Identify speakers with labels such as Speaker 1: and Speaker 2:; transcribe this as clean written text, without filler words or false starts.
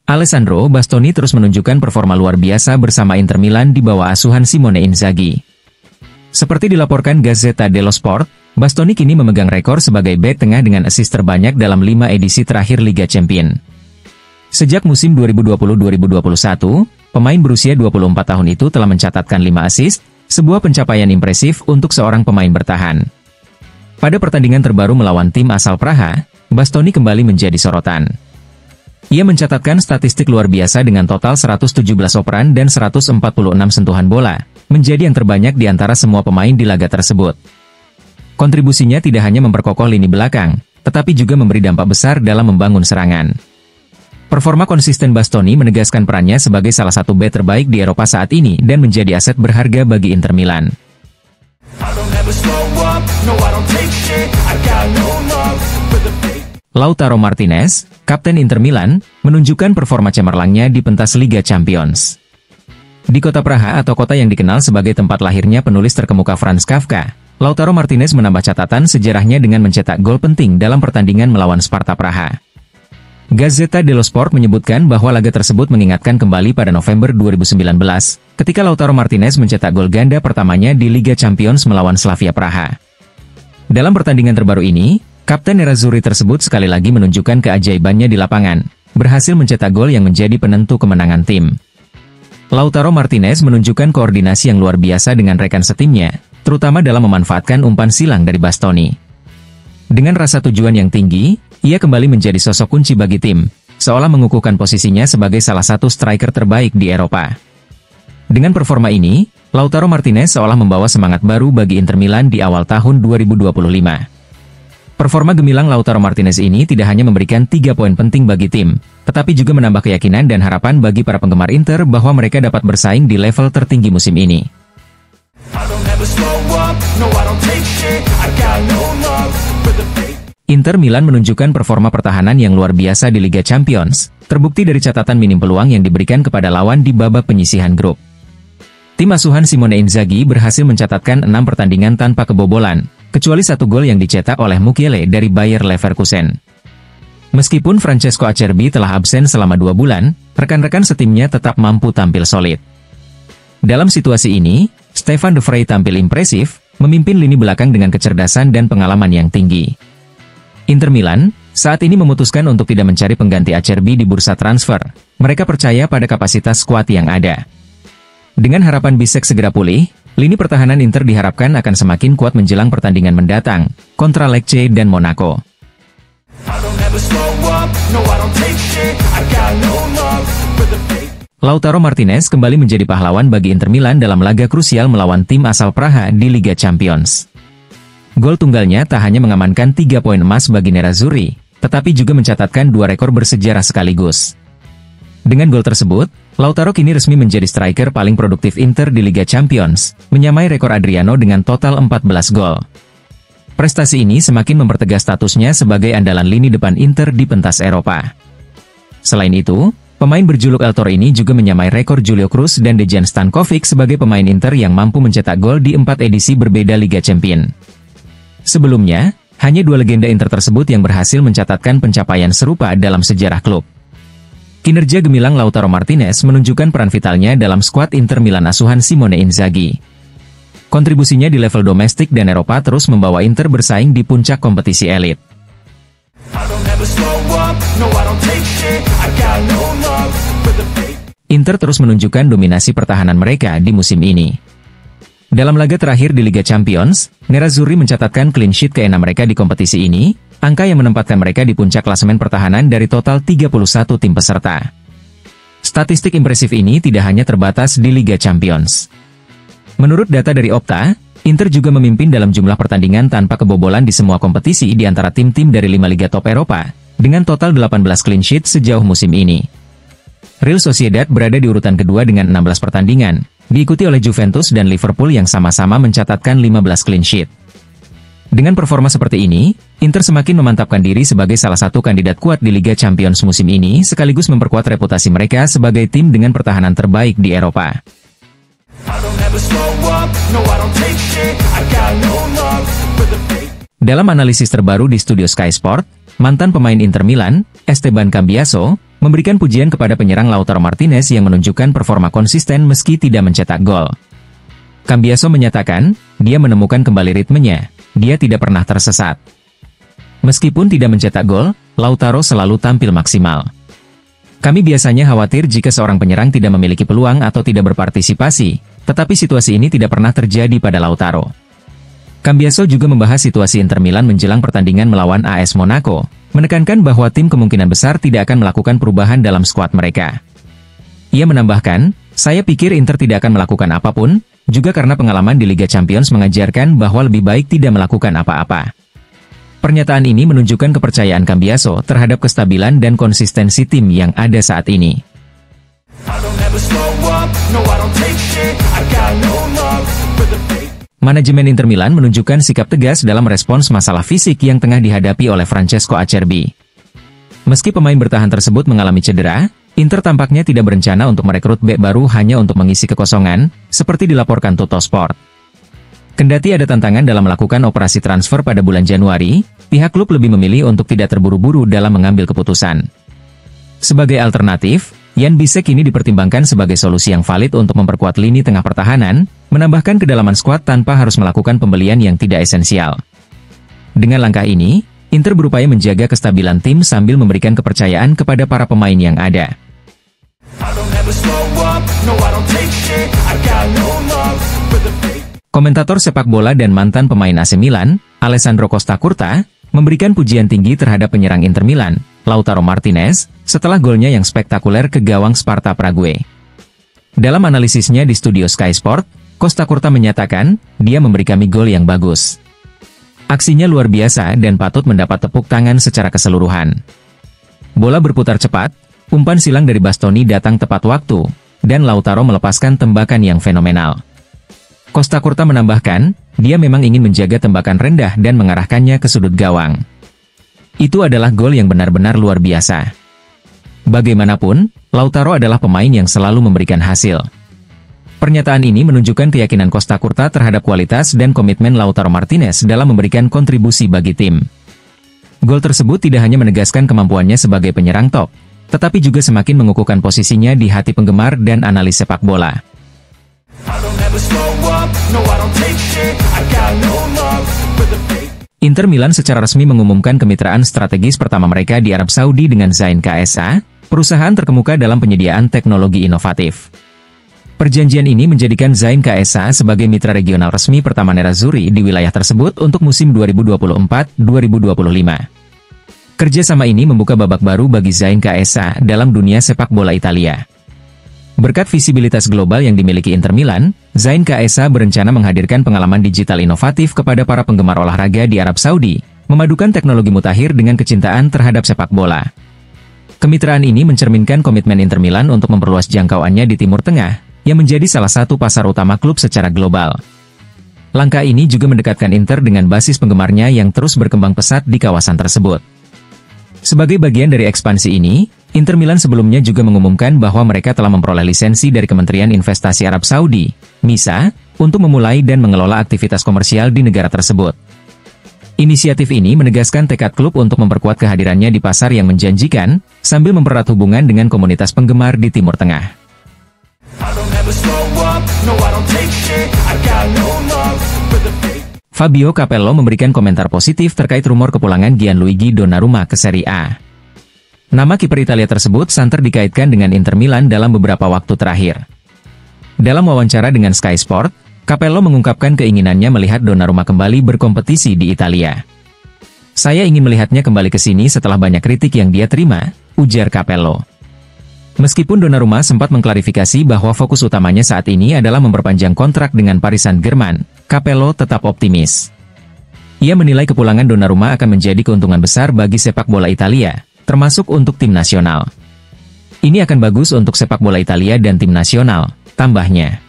Speaker 1: Alessandro Bastoni terus menunjukkan performa luar biasa bersama Inter Milan di bawah asuhan Simone Inzaghi. Seperti dilaporkan Gazzetta dello Sport, Bastoni kini memegang rekor sebagai bek tengah dengan assist terbanyak dalam 5 edisi terakhir Liga Champions. Sejak musim 2020-2021, pemain berusia 24 tahun itu telah mencatatkan 5 assist, sebuah pencapaian impresif untuk seorang pemain bertahan. Pada pertandingan terbaru melawan tim asal Praha, Bastoni kembali menjadi sorotan. Ia mencatatkan statistik luar biasa dengan total 117 operan dan 146 sentuhan bola, menjadi yang terbanyak di antara semua pemain di laga tersebut. Kontribusinya tidak hanya memperkokoh lini belakang, tetapi juga memberi dampak besar dalam membangun serangan. Performa konsisten Bastoni menegaskan perannya sebagai salah satu bek terbaik di Eropa saat ini dan menjadi aset berharga bagi Inter Milan. Lautaro Martinez, kapten Inter Milan, menunjukkan performa cemerlangnya di pentas Liga Champions. Di kota Praha atau kota yang dikenal sebagai tempat lahirnya penulis terkemuka Franz Kafka, Lautaro Martinez menambah catatan sejarahnya dengan mencetak gol penting dalam pertandingan melawan Sparta Praha. Gazzetta dello Sport menyebutkan bahwa laga tersebut mengingatkan kembali pada November 2019, ketika Lautaro Martinez mencetak gol ganda pertamanya di Liga Champions melawan Slavia Praha. Dalam pertandingan terbaru ini, Kapten Nerazzurri tersebut sekali lagi menunjukkan keajaibannya di lapangan, berhasil mencetak gol yang menjadi penentu kemenangan tim. Lautaro Martinez menunjukkan koordinasi yang luar biasa dengan rekan setimnya, terutama dalam memanfaatkan umpan silang dari Bastoni. Dengan rasa tujuan yang tinggi, ia kembali menjadi sosok kunci bagi tim, seolah mengukuhkan posisinya sebagai salah satu striker terbaik di Eropa. Dengan performa ini, Lautaro Martinez seolah membawa semangat baru bagi Inter Milan di awal tahun 2025. Performa gemilang Lautaro Martinez ini tidak hanya memberikan 3 poin penting bagi tim, tetapi juga menambah keyakinan dan harapan bagi para penggemar Inter bahwa mereka dapat bersaing di level tertinggi musim ini. Inter Milan menunjukkan performa pertahanan yang luar biasa di Liga Champions, terbukti dari catatan minim peluang yang diberikan kepada lawan di babak penyisihan grup. Tim asuhan Simone Inzaghi berhasil mencatatkan 6 pertandingan tanpa kebobolan, kecuali 1 gol yang dicetak oleh Mukiele dari Bayer Leverkusen. Meskipun Francesco Acerbi telah absen selama 2 bulan, rekan-rekan setimnya tetap mampu tampil solid. Dalam situasi ini, Stefan de Vrij tampil impresif, memimpin lini belakang dengan kecerdasan dan pengalaman yang tinggi. Inter Milan saat ini memutuskan untuk tidak mencari pengganti Acerbi di bursa transfer. Mereka percaya pada kapasitas skuad yang ada. Dengan harapan Bisek segera pulih, lini pertahanan Inter diharapkan akan semakin kuat menjelang pertandingan mendatang, kontra Lecce dan Monaco. Lautaro Martinez kembali menjadi pahlawan bagi Inter Milan dalam laga krusial melawan tim asal Praha di Liga Champions. Gol tunggalnya tak hanya mengamankan 3 poin emas bagi Nerazzurri, tetapi juga mencatatkan 2 rekor bersejarah sekaligus. Dengan gol tersebut, Lautaro kini resmi menjadi striker paling produktif Inter di Liga Champions, menyamai rekor Adriano dengan total 14 gol. Prestasi ini semakin mempertegas statusnya sebagai andalan lini depan Inter di pentas Eropa. Selain itu, pemain berjuluk El Toro ini juga menyamai rekor Julio Cruz dan Dejan Stankovic sebagai pemain Inter yang mampu mencetak gol di 4 edisi berbeda Liga Champions. Sebelumnya, hanya 2 legenda Inter tersebut yang berhasil mencatatkan pencapaian serupa dalam sejarah klub. Kinerja gemilang Lautaro Martinez menunjukkan peran vitalnya dalam skuad Inter Milan asuhan Simone Inzaghi. Kontribusinya di level domestik dan Eropa terus membawa Inter bersaing di puncak kompetisi elit. Inter terus menunjukkan dominasi pertahanan mereka di musim ini. Dalam laga terakhir di Liga Champions, Nerazzurri mencatatkan clean sheet ke-6 mereka di kompetisi ini, angka yang menempatkan mereka di puncak klasemen pertahanan dari total 31 tim peserta. Statistik impresif ini tidak hanya terbatas di Liga Champions. Menurut data dari Opta, Inter juga memimpin dalam jumlah pertandingan tanpa kebobolan di semua kompetisi di antara tim-tim dari 5 liga top Eropa, dengan total 18 clean sheet sejauh musim ini. Real Sociedad berada di urutan kedua dengan 16 pertandingan, diikuti oleh Juventus dan Liverpool yang sama-sama mencatatkan 15 clean sheet. Dengan performa seperti ini, Inter semakin memantapkan diri sebagai salah satu kandidat kuat di Liga Champions musim ini sekaligus memperkuat reputasi mereka sebagai tim dengan pertahanan terbaik di Eropa. Dalam analisis terbaru di studio Sky Sport, mantan pemain Inter Milan, Esteban Cambiaso, memberikan pujian kepada penyerang Lautaro Martinez yang menunjukkan performa konsisten meski tidak mencetak gol. Cambiaso menyatakan, dia menemukan kembali ritmenya, dia tidak pernah tersesat. Meskipun tidak mencetak gol, Lautaro selalu tampil maksimal. Kami biasanya khawatir jika seorang penyerang tidak memiliki peluang atau tidak berpartisipasi, tetapi situasi ini tidak pernah terjadi pada Lautaro. Cambiaso juga membahas situasi Inter Milan menjelang pertandingan melawan AS Monaco, menekankan bahwa tim kemungkinan besar tidak akan melakukan perubahan dalam skuad mereka. Ia menambahkan, saya pikir Inter tidak akan melakukan apapun, juga karena pengalaman di Liga Champions mengajarkan bahwa lebih baik tidak melakukan apa-apa. Pernyataan ini menunjukkan kepercayaan Cambiaso terhadap kestabilan dan konsistensi tim yang ada saat ini. Manajemen Inter Milan menunjukkan sikap tegas dalam respons masalah fisik yang tengah dihadapi oleh Francesco Acerbi. Meski pemain bertahan tersebut mengalami cedera, Inter tampaknya tidak berencana untuk merekrut bek baru hanya untuk mengisi kekosongan, seperti dilaporkan Tuttosport. Kendati ada tantangan dalam melakukan operasi transfer pada bulan Januari, pihak klub lebih memilih untuk tidak terburu-buru dalam mengambil keputusan. Sebagai alternatif, Jan Bisek ini dipertimbangkan sebagai solusi yang valid untuk memperkuat lini tengah pertahanan, menambahkan kedalaman skuad tanpa harus melakukan pembelian yang tidak esensial. Dengan langkah ini, Inter berupaya menjaga kestabilan tim sambil memberikan kepercayaan kepada para pemain yang ada. Komentator sepak bola dan mantan pemain AC Milan, Alessandro Costa Curta, memberikan pujian tinggi terhadap penyerang Inter Milan, Lautaro Martinez, setelah golnya yang spektakuler ke gawang Sparta Prague. Dalam analisisnya di studio Sky Sport, Costa Curta menyatakan, dia memberi kami gol yang bagus. Aksinya luar biasa dan patut mendapat tepuk tangan secara keseluruhan. Bola berputar cepat, umpan silang dari Bastoni datang tepat waktu, dan Lautaro melepaskan tembakan yang fenomenal. Costa Curta menambahkan, dia memang ingin menjaga tembakan rendah dan mengarahkannya ke sudut gawang. Itu adalah gol yang benar-benar luar biasa. Bagaimanapun, Lautaro adalah pemain yang selalu memberikan hasil. Pernyataan ini menunjukkan keyakinan Costa Curta terhadap kualitas dan komitmen Lautaro Martinez dalam memberikan kontribusi bagi tim. Gol tersebut tidak hanya menegaskan kemampuannya sebagai penyerang top, tetapi juga semakin mengukuhkan posisinya di hati penggemar dan analis sepak bola. Inter Milan secara resmi mengumumkan kemitraan strategis pertama mereka di Arab Saudi dengan Zain KSA, perusahaan terkemuka dalam penyediaan teknologi inovatif. Perjanjian ini menjadikan Zain KSA sebagai mitra regional resmi pertama Nerazzurri di wilayah tersebut untuk musim 2024-2025. Kerjasama ini membuka babak baru bagi Zain KSA dalam dunia sepak bola Italia. Berkat visibilitas global yang dimiliki Inter Milan, Zain KSA berencana menghadirkan pengalaman digital inovatif kepada para penggemar olahraga di Arab Saudi, memadukan teknologi mutakhir dengan kecintaan terhadap sepak bola. Kemitraan ini mencerminkan komitmen Inter Milan untuk memperluas jangkauannya di Timur Tengah, yang menjadi salah satu pasar utama klub secara global. Langkah ini juga mendekatkan Inter dengan basis penggemarnya yang terus berkembang pesat di kawasan tersebut. Sebagai bagian dari ekspansi ini, Inter Milan sebelumnya juga mengumumkan bahwa mereka telah memperoleh lisensi dari Kementerian Investasi Arab Saudi, MISA, untuk memulai dan mengelola aktivitas komersial di negara tersebut. Inisiatif ini menegaskan tekad klub untuk memperkuat kehadirannya di pasar yang menjanjikan, sambil mempererat hubungan dengan komunitas penggemar di Timur Tengah. Fabio Capello memberikan komentar positif terkait rumor kepulangan Gianluigi Donnarumma ke Serie A. Nama kiper Italia tersebut santer dikaitkan dengan Inter Milan dalam beberapa waktu terakhir. Dalam wawancara dengan Sky Sport, Capello mengungkapkan keinginannya melihat Donnarumma kembali berkompetisi di Italia. Saya ingin melihatnya kembali ke sini setelah banyak kritik yang dia terima, ujar Capello. Meskipun Donnarumma sempat mengklarifikasi bahwa fokus utamanya saat ini adalah memperpanjang kontrak dengan Paris Saint-Germain, Capello tetap optimis. Ia menilai kepulangan Donnarumma akan menjadi keuntungan besar bagi sepak bola Italia, termasuk untuk tim nasional. Ini akan bagus untuk sepak bola Italia dan tim nasional, tambahnya.